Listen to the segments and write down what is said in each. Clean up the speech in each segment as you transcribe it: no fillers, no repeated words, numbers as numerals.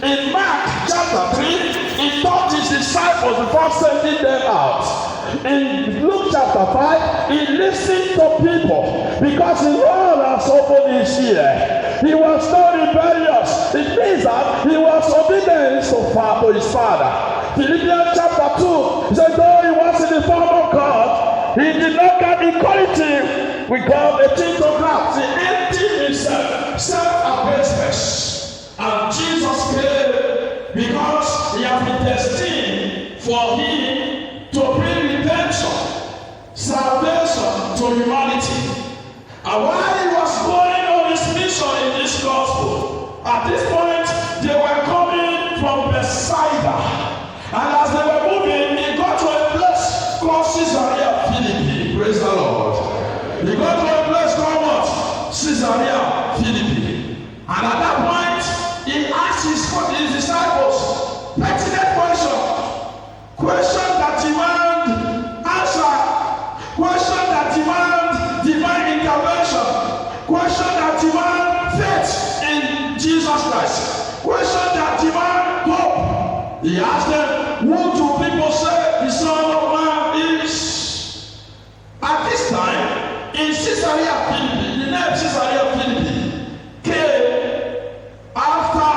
In Mark chapter 3, he taught his disciples before sending them out. In Luke chapter 5, he listened to people because the world has opened his ear. He was not rebellious. It means that he was obedient to his father. Philippians chapter 2, he said, though he was in the form of God, he did not count equality with God a thing to grasp. He emptied himself, self-abasement. And Jesus came because he has been destined for him to bring redemption, salvation to humanity. And while he was going on his mission in this gospel, at this point they were coming from Bethsaida. And as they were moving, he got to a place called Caesarea Philippi. Praise the Lord. He got to a place called what? Caesarea Philippi. And at that point, he asked his disciples pertinent question that demand answer, question that demand divine intervention, question that demand faith in Jesus Christ, question that demand hope. He asked them, who do people say the Son of Man is? At this time, in Caesarea Philippi, the name Caesarea Philippi came after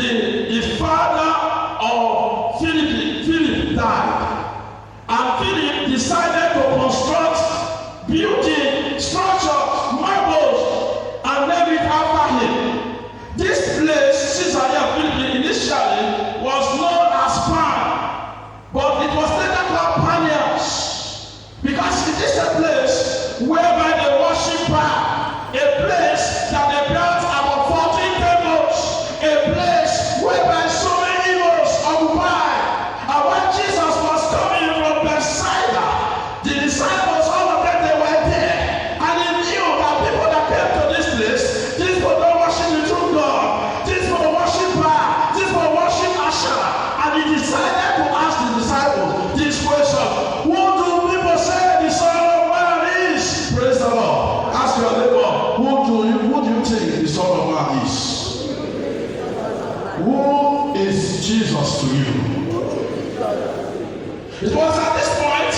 the father of Philip died. And Philip decided to construct building, structure, marbles, and name it after him. This place, Caesarea Philippi, initially was known as Pan, but it was later called Panias, because it is a place whereby they worship Pan, a place that they built about 14 temples, a place whereby so many evils occupied. And when Jesus was coming from Bethsaida, the disciples, all of them, they were there, and he knew that people that came to this place, these people don't worship the true God, these people worship Pan, these people worship Asherah. And he decided to ask the disciples this question: who do people say the Son of Man is? Praise the Lord. Ask your neighbor, who do you think the Son of Man is? Who is Jesus to you? It was at this point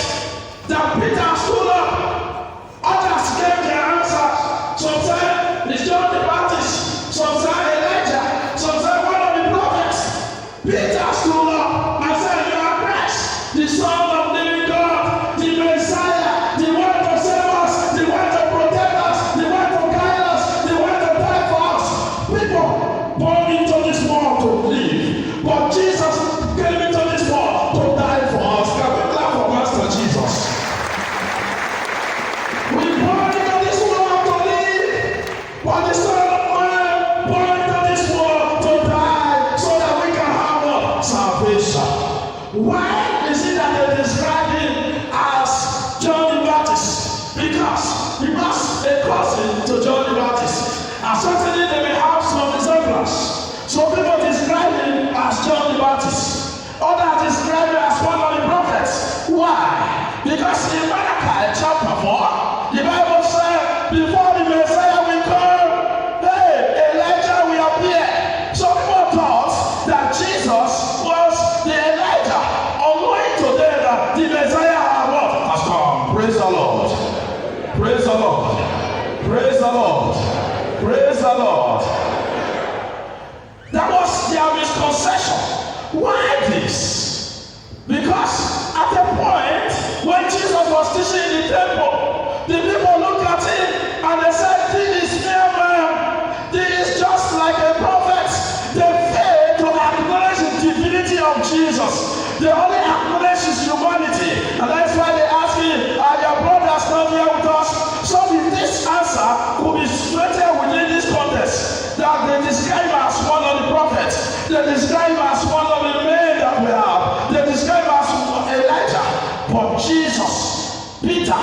that Peter stood up. Others gave their answers. Some said it's John the Baptist, some said Elijah, some said one of the prophets. Peter stood up and said, you are Christ, the Son of the living God, the Messiah, the one to save us, the one to protect us, the one to guide us, the one to die for us. People born into this world to live, but Jesus came into this world to die for us. Can we clap for Master Jesus? We born into this world to live, but the Son of Man born into this world to die so that we can have what? Salvation. Why is it that they describe him as John the Baptist? Because he was a cousin to John the Baptist. And certainly they may have some resemblance. Some people describe him as John the Baptist. Others describe him as one of the prophets. Why? Because in Malachi chapter 4, the Bible said, before the Messiah will come, hey, Elijah will appear. Some people thought that Jesus was the Elijah, unknowing to them that the Messiah has come. Praise the Lord. Praise the Lord. Praise the Lord. Praise the Lord. That was their misconception. Why this? Because at the point when Jesus was teaching in the temple, the people looked at him and they said, this is mere man. This is just like a prophet. They failed to acknowledge the divinity of Jesus. They only acknowledge his humanity. And that's why they ask him, are your brothers not here with us? So this answer could be straightened within this context. That they describe as one of the prophets. They describe as one of the men that we have. They describe as Elijah. But Jesus, Peter,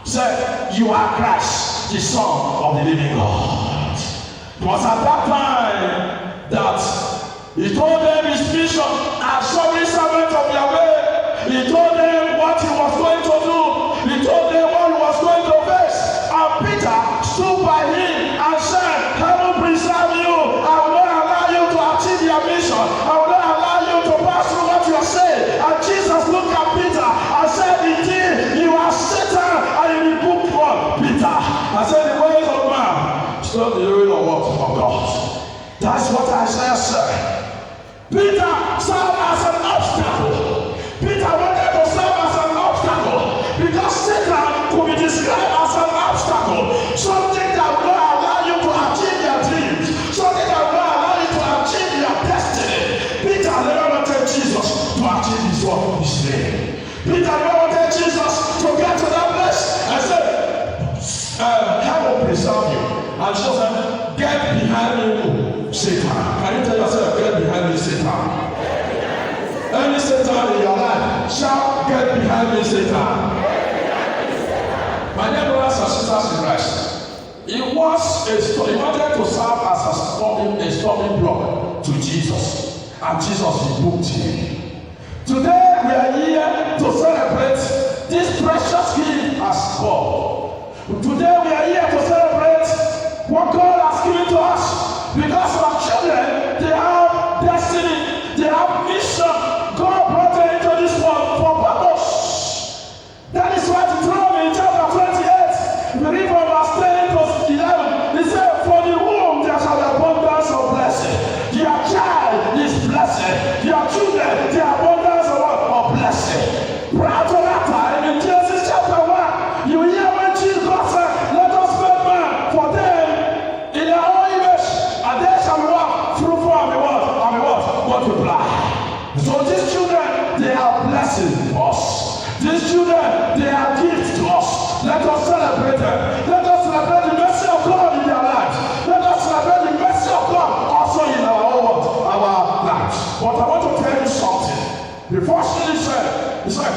said, you are Christ, the Son of the living God. It was at that time that he told them his vision as sorry servant of Yahweh. He told them what he was going to do. He told them what he was going to face. And Peter stood by him and said, heaven preserve you. I will not allow you to achieve your situation. I will not allow you to pass through what you are saying. And Jesus looked at Peter and said, indeed, you are Satan, and you rebuked what? Peter. I said, the ways of man, still the way of what? Of God. That's what Isaiah said. Peter served as an obstacle. Peter wanted to serve as an obstacle because Satan could be described as an obstacle. Something that will not allow you to achieve your dreams. Something that will not allow you to achieve your destiny. Peter never wanted Jesus to achieve his work, his name. Peter never wanted Jesus to get to that place and say, I will preserve you. And Jesus said, get behind me, Satan. Can you tell yourself, get behind me, Satan? Any Satan in your life, shout, get behind me, Satan. My dear brothers and sisters in Christ, he wanted to serve as a stumbling block to Jesus, and Jesus rebuked him. Today we are here to celebrate this precious gift as God. Today we are here to celebrate what God has given to us, because our children, they have destiny, they have mission. God brought them into this world for purpose. That is why Deuteronomy chapter 28, we read from verse 10 to 11. He said, for the womb there shall be abundance of blessing. Your child is blessed. Your children, the abundance of blessing. Prior to that time, in Genesis chapter 1, you hear when Jesus said, let us make man for them in their own image, and they shall be what? Fruitful and be what? And be what? Multiply. So these children, they are blessing us. These children, they are gifts to us. Let us celebrate them. Let us celebrate the mercy of God in their lives. Let us celebrate the mercy of God also in our lives. But I want to tell you something. Before she said, he said,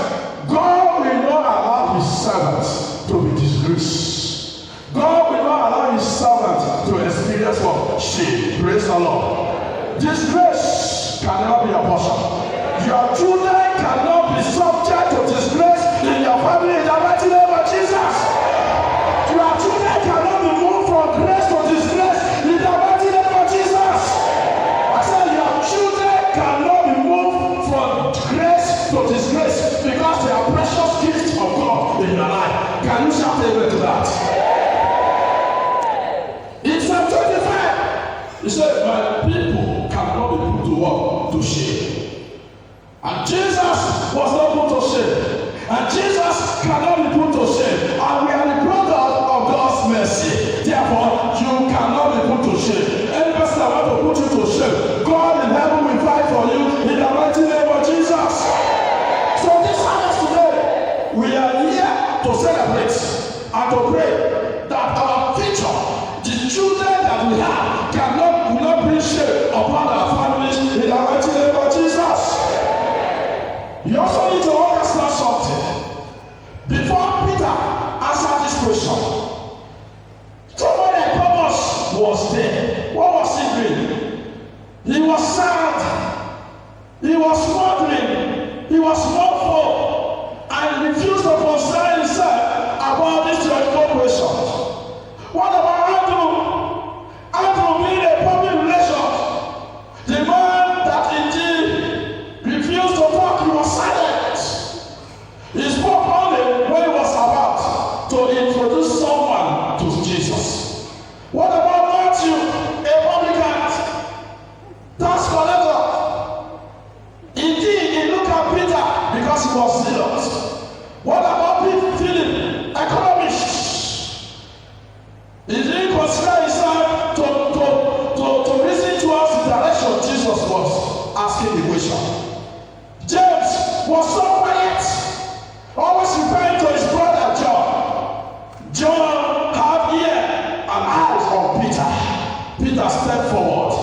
God will not allow his servants to be disgraced. God will not allow his servants to experience what? Shame. Praise the Lord. Disgrace can never be a portion. Your children cannot be subject to disgrace in your family in the mighty name of Jesus. Your children cannot be moved from grace to disgrace in the mighty name of Jesus. I said your children cannot be moved from grace to disgrace because they are precious gifts of God in your life. Can you shout amen to that? In Psalm 25, he said, my people cannot be put to what? To shame. And Jesus was not put to shame. And Jesus cannot be put to shame. And we are the product of God's mercy. Therefore, you cannot be put to shame. Any person that wants to put you to shame, God in heaven will fight for you in the mighty name of Jesus. So this Sabbath today, we are here to celebrate and to pray that our future, the children that we have, will not bring shame upon our families in the mighty name of Jesus. You also need to understand something. Before Peter answered this question, somebody like Thomas was there. What was he doing? He was sad. He was wondering. He was mournful and refused to concern himself about this difficult question. What about Andrew? Andrew being a public relation, the man that indeed refused to talk, he was silent. He spoke only when he was about to introduce someone to Jesus. What about Matthew, a publican, tax collector? Indeed, he looked at Peter because he was zealous. What about Philip, economist? He didn't consider himself to reason to us the direction Jesus was asking the question. James was so quiet, always referring to his brother John. John had ear and eyes on Peter. Peter stepped forward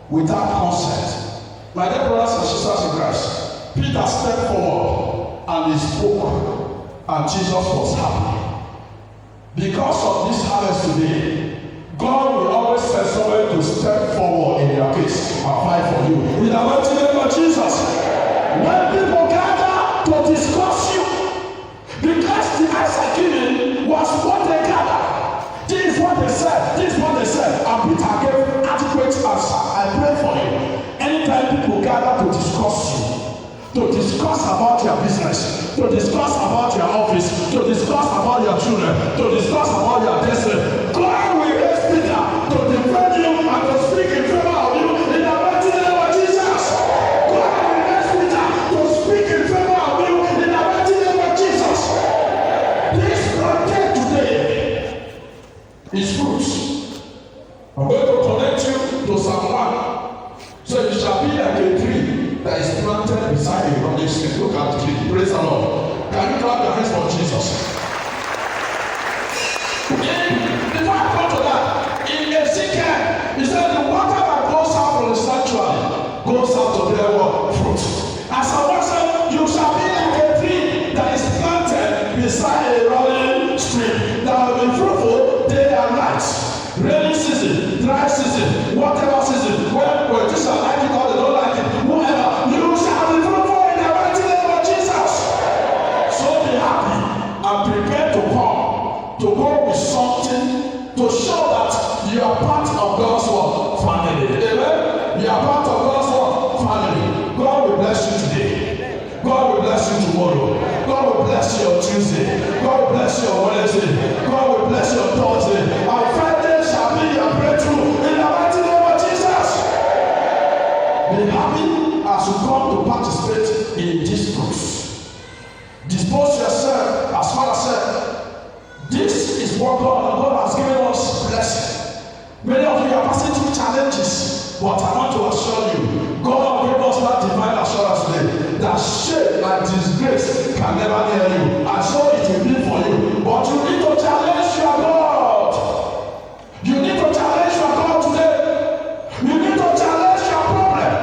without consent. My dear brothers and sisters in Christ, Peter stepped forward and he spoke, and Jesus was happy. Because of this harvest today, God will always send somebody to step forward in your case and fight for you. In the mighty name of Jesus. When people gather to discuss you, because the answer given was what they gathered. This is what they said. This is what they said. And Peter gave adequate answer. I pray for you. Anytime discuss about your business, to discuss about your office, to discuss about your children, to discuss about your destiny. God will raise Peter to defend you and to speak in favor of you in the mighty name of Jesus. God will raise Peter to speak in favor of you in the mighty name of Jesus. This project today is fruits. I'm going to connect you to Psalm 1. So you shall be like a tree that is planted beside a running stream. Look at the tree. Praise the Lord. Can you clap your hands for Jesus? Before I come to that, in Ezekiel, he said the water that goes out from the sanctuary goes out to bear what? Fruit. As I was saying, you shall be like a tree that is planted beside a running stream that will be fruitful day and night. Rainy season, dry season, whatever season, when politicians like it or they don't like it, whoever, you shall be fruitful in the mighty name of Jesus. So be happy and prepare to go with something to show that you are part of God's work family. Amen. You are part of God's work family. God will bless you today. God will bless you tomorrow. God will bless you on Tuesday. God will bless you on Wednesday. God will bless you on Thursday. And Friday shall be your breakthrough in the mighty name of Jesus. Be happy as you come to participate in these fruits. Dispose yourself, as Father said. This is what God has given us blessing. Many of you are passing through challenges, but I want to assure you, God gave us that divine assurance today that shame and disgrace can never near you, and so it will be for you. But you need to challenge your God. You need to challenge your God today. You need to challenge your problem.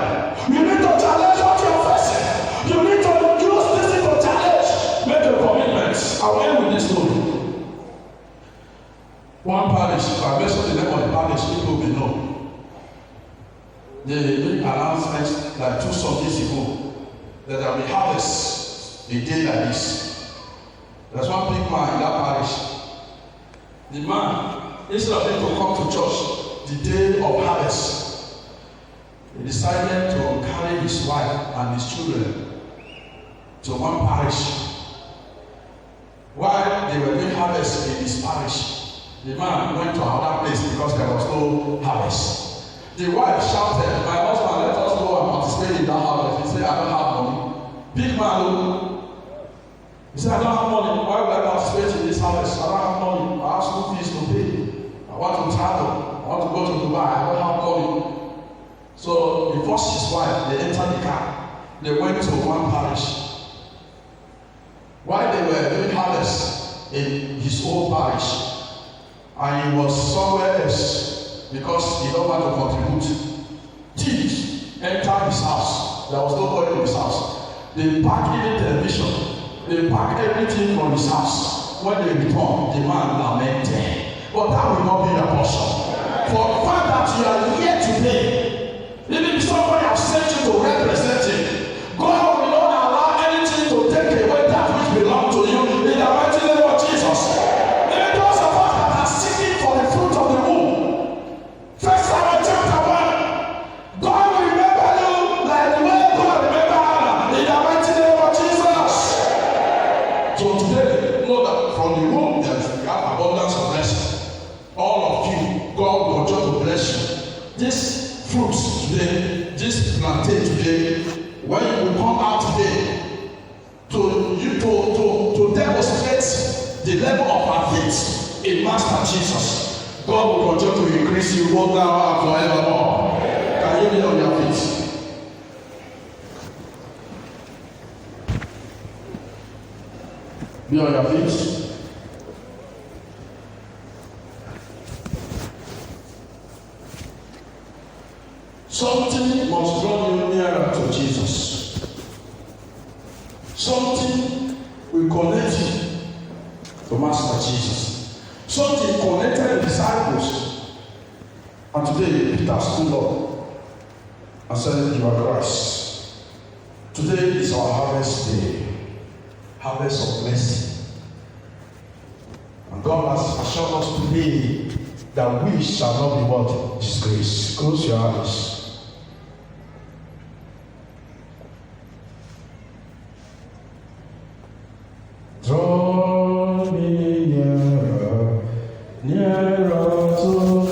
You need to challenge what you're facing. You need to use this to challenge. Make a commitment. I will end with this story. One parish, if I mention the name of the parish, people will know. They made announcements like 2 Sundays ago that there will be harvest a day like this. There's one big man in that parish. The man, instead of him to come to church the day of harvest, he decided to carry his wife and his children to one parish. While they were doing harvest in his parish, the man went to another place because there was no harvest. The wife shouted, "My husband, let us go and participate in that harvest." He said, "I don't have money." Big man, he said, "I don't have money. Why would I participate in this harvest? I don't have money. I have school fees to pay. I want to travel. I want to go to Dubai. I don't have money." So he forced his wife. They entered the car. They went to one parish. While they were doing harvest in his own parish, and he was somewhere else because he don't want to contribute, thieves entered his house. There was nobody in his house. They packed even television. They packed everything from his house. When they returned, the man lamented. But that will not be your portion. For the fact that you are here today, even if somebody has sent you to represent him, God will not allow anything to take away that which belongs to you in the mighty name of Jesus. Even those of us that are seeking for the fruit of the womb, 1 Samuel chapter 1, God will remember you like the way God remembered Hannah in the mighty name of Jesus. So today, know that from the womb there you have abundance of blessing. All of you, God will continue to bless you. This fruits today, this plantain today, when you will come out today to demonstrate the level of our faith in Master Jesus, God will continue to increase you both now and forevermore. Can you be on your feet? Be on your feet. Something must draw you nearer to Jesus. Something will connect you to Master Jesus. Something connected the disciples. And today Peter stood up and said, "You are Christ." Today is our harvest day. Harvest of blessing. And God has assured us today that we shall not be what? Disgraced. Close your eyes. Draw me nearer, nearer to